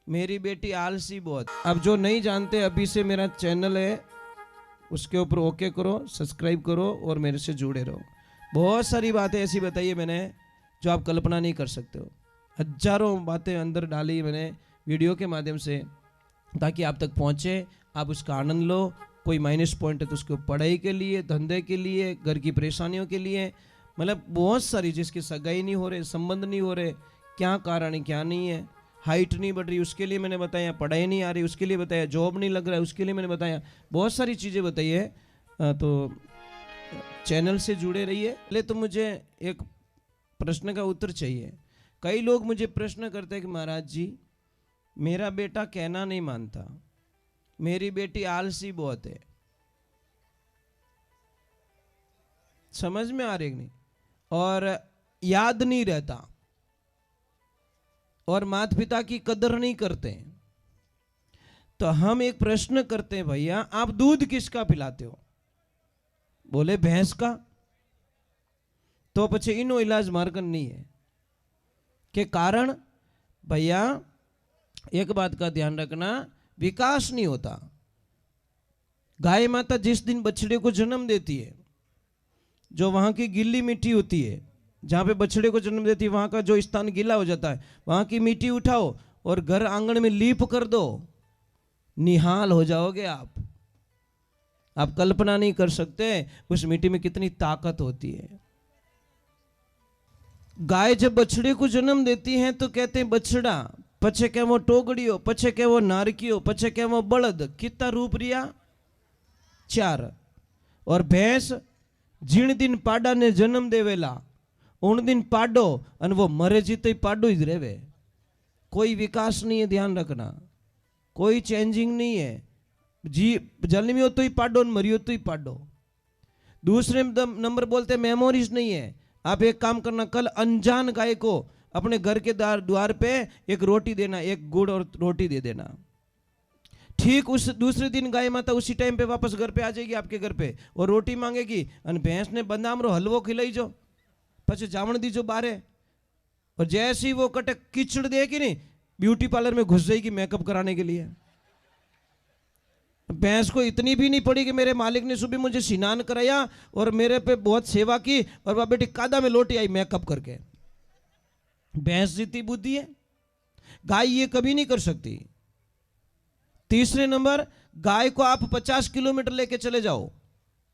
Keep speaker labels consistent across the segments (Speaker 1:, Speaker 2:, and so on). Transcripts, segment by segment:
Speaker 1: मेरी बेटी आलसी बहुत। अब जो नहीं जानते अभी से मेरा चैनल है उसके ऊपर ओके करो, सब्सक्राइब करो और मेरे से जुड़े रहो। बहुत सारी बातें ऐसी बताई है मैंने जो आप कल्पना नहीं कर सकते हो। हजारों बातें अंदर डाली मैंने वीडियो के माध्यम से ताकि आप तक पहुँचे, आप उसका आनंद लो। कोई माइनस पॉइंट है तो उसको पढ़ाई के लिए, धंधे के लिए, घर की परेशानियों के लिए, मतलब बहुत सारी, जिसकी सगाई नहीं हो रहे, संबंध नहीं हो रहे, क्या कारण है क्या नहीं है, हाइट नहीं बढ़ रही उसके लिए मैंने बताया, पढ़ाई नहीं आ रही उसके लिए बताया, जॉब नहीं लग रहा है उसके लिए मैंने बताया, बहुत सारी चीज़ें बताई है। तो चैनल से जुड़े रहिए। पहले तो मुझे एक प्रश्न का उत्तर चाहिए। कई लोग मुझे प्रश्न करते हैं कि महाराज जी मेरा बेटा कहना नहीं मानता, मेरी बेटी आलसी बहुत है। समझ में आ रही नहीं, और याद नहीं रहता, और माता पिता की कदर नहीं करते। तो हम एक प्रश्न करते हैं, भैया आप दूध किसका पिलाते हो? बोले भैंस का। तो पछे इनो इलाज मार्गन नहीं है के कारण भैया एक बात का ध्यान रखना, विकास नहीं होता। गाय माता जिस दिन बछड़े को जन्म देती है, जो वहां की गीली मिट्टी होती है जहां पे बछड़े को जन्म देती है, वहां का जो स्थान गीला हो जाता है, वहां की मिट्टी उठाओ और घर आंगन में लीप कर दो, निहाल हो जाओगे आप कल्पना नहीं कर सकते उस मिट्टी में कितनी ताकत होती है। गाय जब बछड़े को जन्म देती है तो कहते हैं बछड़ा, पछे क्या वो टोगड़ियो, पछे क्या वो नारकियो, पछे क्या वो बलद, कितना रूप रिया? 4। और भैंस जिन दिन पाडा ने जन्म देवेला उन दिन पाडो और वो मरे जीते पाडो ही रेवे। कोई विकास नहीं है, ध्यान रखना, कोई चेंजिंग नहीं है। जी जन्मियो तो ही पाडो, मरियो तो ही पाडो। दूसरे नंबर बोलते मेमोरीज नहीं है। आप एक काम करना, कल अनजान गाय को अपने घर के द्वार पे एक रोटी देना, एक गुड़ और रोटी दे देना। ठीक उस दूसरे दिन गाय माता उसी टाइम पे वापस घर पे आ जाएगी आपके घर पे और रोटी मांगेगी, और भैंस ने बादाम रो हलवो खिलाई जो पछे जावण दीजो बारे। और जैसे ही वो कटे कीचड़ देगी नहीं, ब्यूटी पार्लर में घुस जाएगी मेकअप कराने के लिए। भैंस को इतनी भी नहीं पड़ी कि मेरे मालिक ने सुबह मुझे स्नान कराया और मेरे पे बहुत सेवा की और वह बेटी कादा में लौटी आई मेकअप करके। भैंस जितनी बुद्धि है, गाय ये कभी नहीं कर सकती। तीसरे नंबर, गाय को आप 50 किलोमीटर लेके चले जाओ,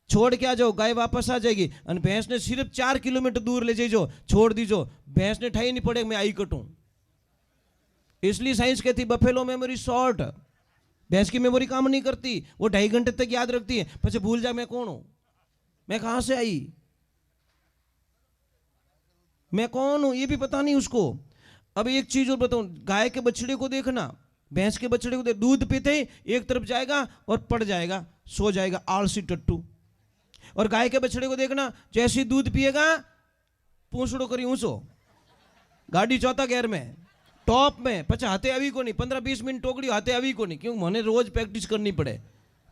Speaker 1: छोड़ के आ जाओ, गाय वापस आ जाएगी। और भैंस ने सिर्फ 4 किलोमीटर दूर ले जाइयो, छोड़ दीजो, भैंस ने ठाई नहीं पड़े मैं आई कटूं। इसलिए साइंस कहती बफेलो मेमोरी शॉर्ट, भैंस की मेमोरी काम नहीं करती, वो 2.5 घंटे तक याद रखती है, પછી भूल जा मैं कौन हूं, मैं कहां से आई, मैं कौन हूं, ये भी पता नहीं उसको। अब एक चीज और बताऊं, गाय के बछड़े को देखना, भैंस के बछड़े को दूध पीते ही एक तरफ जाएगा और पड़ जाएगा, सो जाएगा, आलसी टट्टू। और गाय के बछड़े को देखना, जैसे ही दूध पिएगा पूंछड़ो करी ऊंचो, गाड़ी चौथा गियर में, टॉप में, पचा हाथे अभी को नहीं, 15-20 मिनट टोकड़ी हाथे अभी को नहीं, क्यों मैंने रोज प्रैक्टिस करनी पड़े।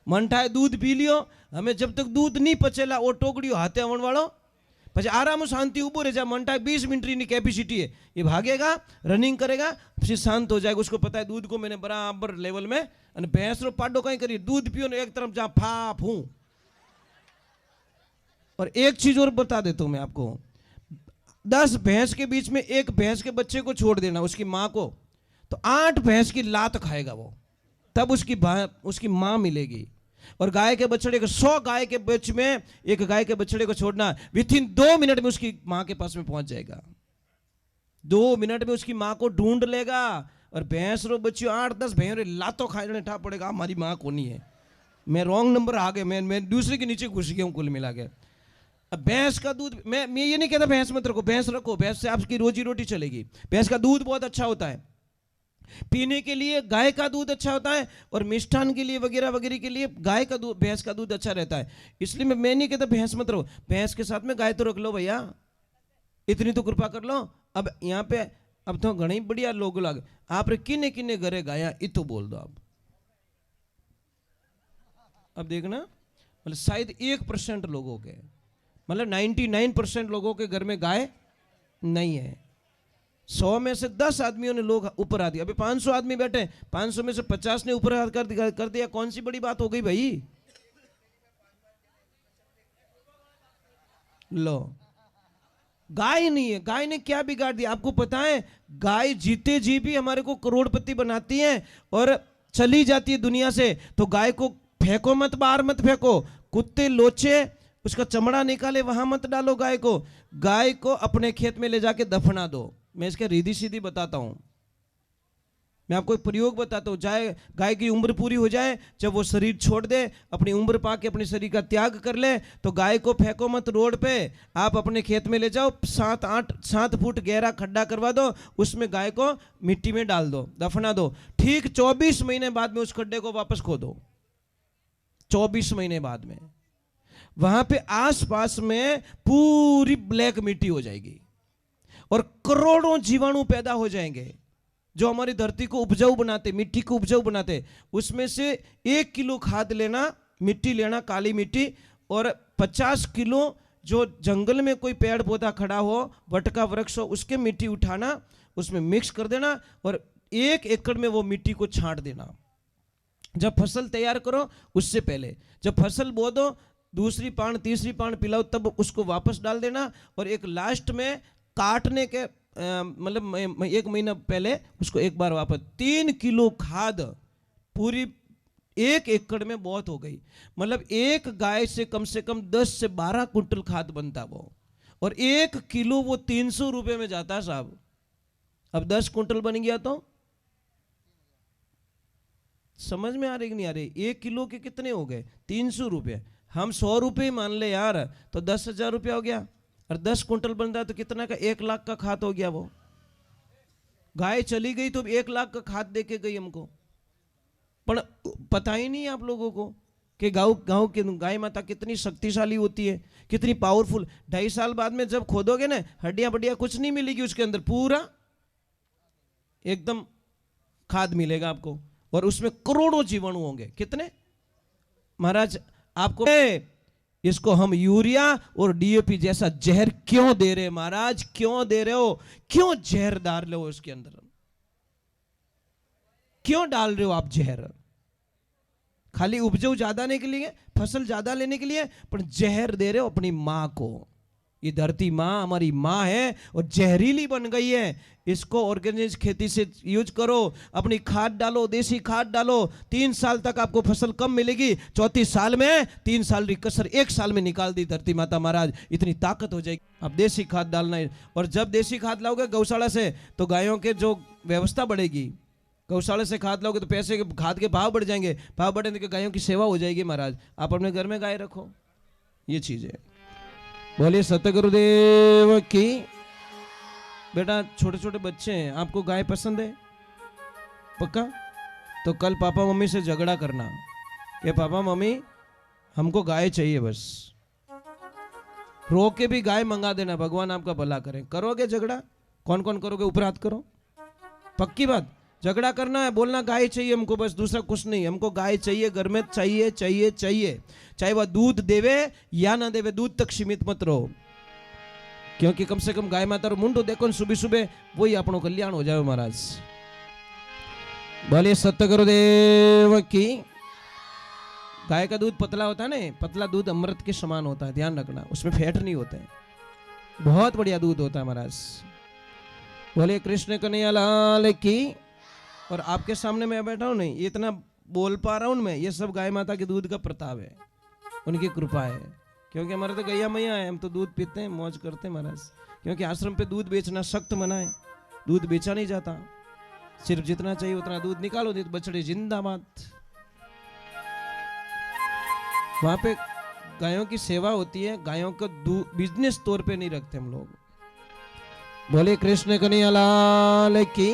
Speaker 1: मन ठाए दूध पी लियो, हमें जब तक दूध नहीं पचेला वो टोकड़ी हाथे आवण वालों પછી आराम शांति उबो रह जा। मन ठाए 20 मिनट की कैपेसिटी है, ये भागेगा, रनिंग करेगा, फिर शांत हो जाएगा। उसको पता है दूध को मैंने बराबर लेवल में। और भैंस रो पाडो कहीं करिए, दूध पियो ने एक तरफ जा फाप हूं। और एक चीज और बता देता हूं मैं आपको, 10 भैंस के बीच में एक भैंस के बच्चे को छोड़ देना, उसकी मां को, तो 8 भैंस की लात खाएगा वो, तब उसकी मां मिलेगी। और गाय के बछड़े को 100 गाय के बीच में एक गाय के बछड़े को छोड़ना, विथिन 2 मिनट में उसकी मां के पास में पहुंच जाएगा। 2 मिनट में उसकी मां को ढूंढ लेगा। और भैंस रो बच्चियों 8-10 भैंस लातों खाने ठा पड़ेगा, हमारी मां को नहीं है, मैं रॉन्ग नंबर आ गए, मैं दूसरे के नीचे घुस गया हूं कुल मिला के। अब भैंस का दूध, मैं ये नहीं कहता भैंस मत रखो, भैंस रखो, भैंस से आपकी रोजी रोटी चलेगी। भैंस का दूध बहुत अच्छा होता है पीने के लिए, गाय का दूध अच्छा होता है, और मिष्ठान के लिए वगैरह वगैरह के लिए गाय का दूध, भैंस का दूध अच्छा रहता है। इसलिए मैं नहीं कहता भैंस मत रहो, भैंस के साथ में गाय तो रख लो भैया, इतनी तो कृपा कर लो। अब यहाँ पे अब तो घनी बढ़िया लोग लग, आप किन्ने किन्ने घरे गाया इतो बोल दो आप। अब देखना, मतलब शायद 1% लोगों के, मतलब 99% लोगों के घर में गाय नहीं है। 100 में से 10 आदमियों ने लोग ऊपर हाथ दिया। अभी 500 आदमी बैठे, 500 में से 50 ने ऊपर हाथ कर दिया। कौन सी बड़ी बात हो गई भाई? लो, गाय नहीं है, गाय ने क्या बिगाड़ दिया? आपको पता है गाय जीते जी भी हमारे को करोड़पति बनाती है और चली जाती है दुनिया से। तो गाय को फेंको मत, बाहर मत फेंको। कुत्ते लोचे उसका चमड़ा निकाले वहां मत डालो गाय को। गाय को अपने खेत में ले जाके दफना दो। मैं इसके सीधी सीधी बताता हूं, मैं आपको एक प्रयोग बताता हूं। जाए गाय की उम्र पूरी हो जाए, जब वो शरीर छोड़ दे, अपनी उम्र पाके अपने शरीर का त्याग कर ले, तो गाय को फेंको मत रोड पे, आप अपने खेत में ले जाओ, 7 फुट गहरा खड्डा करवा दो, उसमें गाय को मिट्टी में डाल दो, दफना दो। ठीक 24 महीने बाद में उस खड्डे को वापस खोदो। 24 महीने बाद में वहां पे आसपास में पूरी ब्लैक मिट्टी हो जाएगी और करोड़ों जीवाणु पैदा हो जाएंगे जो हमारी धरती को उपजाऊ बनाते, मिट्टी को उपजाऊ बनाते। उसमें से 1 किलो खाद लेना, मिट्टी लेना, काली मिट्टी, और 50 किलो जो जंगल में कोई पेड़ पौधा खड़ा हो, वट का वृक्ष हो, उसके मिट्टी उठाना, उसमें मिक्स कर देना और 1 एकड़ में वो मिट्टी को छांट देना। जब फसल तैयार करो उससे पहले, जब फसल बो दो, दूसरी पान तीसरी पान पिलाओ, तब उसको वापस डाल देना। और एक लास्ट में काटने के मतलब 1 महीना पहले उसको एक बार वापस। 3 किलो खाद पूरी 1 एकड़ में बहुत हो गई। मतलब एक गाय से कम 10 से 12 कुंटल खाद बनता वो, और 1 किलो वो 300 रुपये में जाता है साहब। अब 10 कुंटल बन गया तो समझ में आ रही कि नहीं आ रही? 1 किलो के कितने हो गए? 300 रुपये। हम 100 रुपये मान ले यार, तो 10,000 रुपया हो गया। और 10 कुंटल बन रहा है तो कितना का? 1 लाख का खाद हो गया। वो गाय चली गई तो 1 लाख का खाद दे के गई हमको। पर पता ही नहीं आप लोगों को कि गांव की गाय माता कितनी शक्तिशाली होती है, कितनी पावरफुल। 2.5 साल बाद में जब खोदोगे ना, हड्डियां बड्डियां कुछ नहीं मिलेगी उसके अंदर, पूरा एकदम खाद मिलेगा आपको, और उसमें करोड़ों जीवाणु होंगे। कितने महाराज? आपको इसको हम यूरिया और डीएपी जैसा जहर क्यों दे रहे महाराज? क्यों दे रहे हो? क्यों जहर डाल रहे हो उसके अंदर? क्यों डाल रहे हो आप जहर? खाली उपजाऊ ज्यादा लेने के लिए, फसल ज्यादा लेने के लिए, पर जहर दे रहे हो अपनी मां को। ये धरती माँ हमारी माँ है और जहरीली बन गई है। इसको ऑर्गेनिक खेती से यूज करो, अपनी खाद डालो, देसी खाद डालो। 3 साल तक आपको फसल कम मिलेगी, 34 साल में 3 साल की कसर 1 साल में निकाल दी धरती माता महाराज। इतनी ताकत हो जाएगी। अब देसी खाद डालना है, और जब देसी खाद लाओगे गौशाला से तो गायों के जो व्यवस्था बढ़ेगी। गौशाला से खाद लाओगे तो पैसे के खाद के भाव बढ़ जाएंगे, भाव बढ़ने के गायों की सेवा हो जाएगी महाराज। आप अपने घर में गाय रखो। ये चीज है। बोलिए सतगुरुदेव की। बेटा छोटे छोटे बच्चे हैं, आपको गाय पसंद है? पक्का? तो कल पापा मम्मी से झगड़ा करना कि पापा मम्मी हमको गाय चाहिए, बस रो के भी गाय मंगा देना, भगवान आपका भला करें। करोगे झगड़ा? कौन कौन करोगे? ऊपर हाथ करो। पक्की बात? झगड़ा करना है, बोलना गाय चाहिए हमको, बस दूसरा कुछ नहीं। हमको गाय चाहिए, घर में चाहिए चाहिए चाहिए। चाहे वह दूध देवे या ना देवे, दूध तक सीमित मत रहो, क्योंकि कम से कम गाय माता मुंडो देखो सुबह सुबह, वही अपनो कल्याण हो जाए महाराज। बोले सतगुरुदेव की। गाय का दूध पतला होता है ना, पतला दूध अमृत के समान होता है, ध्यान रखना, उसमें फैट नहीं होता है, बहुत बढ़िया दूध होता है महाराज। बोले कृष्ण कन्हैया लाल की। और आपके सामने मैं बैठा हूं नहीं, इतना बोल पा रहा हूं मैं, ये सब गाय माता के दूध का प्रताप है, उनकी कृपा है। क्योंकि हमारे तो गैया मैया है, हम तो दूध पीते हैं, मौज करते हैं महाराज। क्योंकि आश्रम पे दूध बेचना सख्त मना है, दूध बेचा नहीं जाता, सिर्फ जितना चाहिए उतना दूध निकालो, नहीं तो बछड़े जिंदाबाद। वहां पे गायों की सेवा होती है, गायों को बिजनेस तौर पे नहीं रखते हम लोग। बोले कृष्ण कन्हैया लाल की।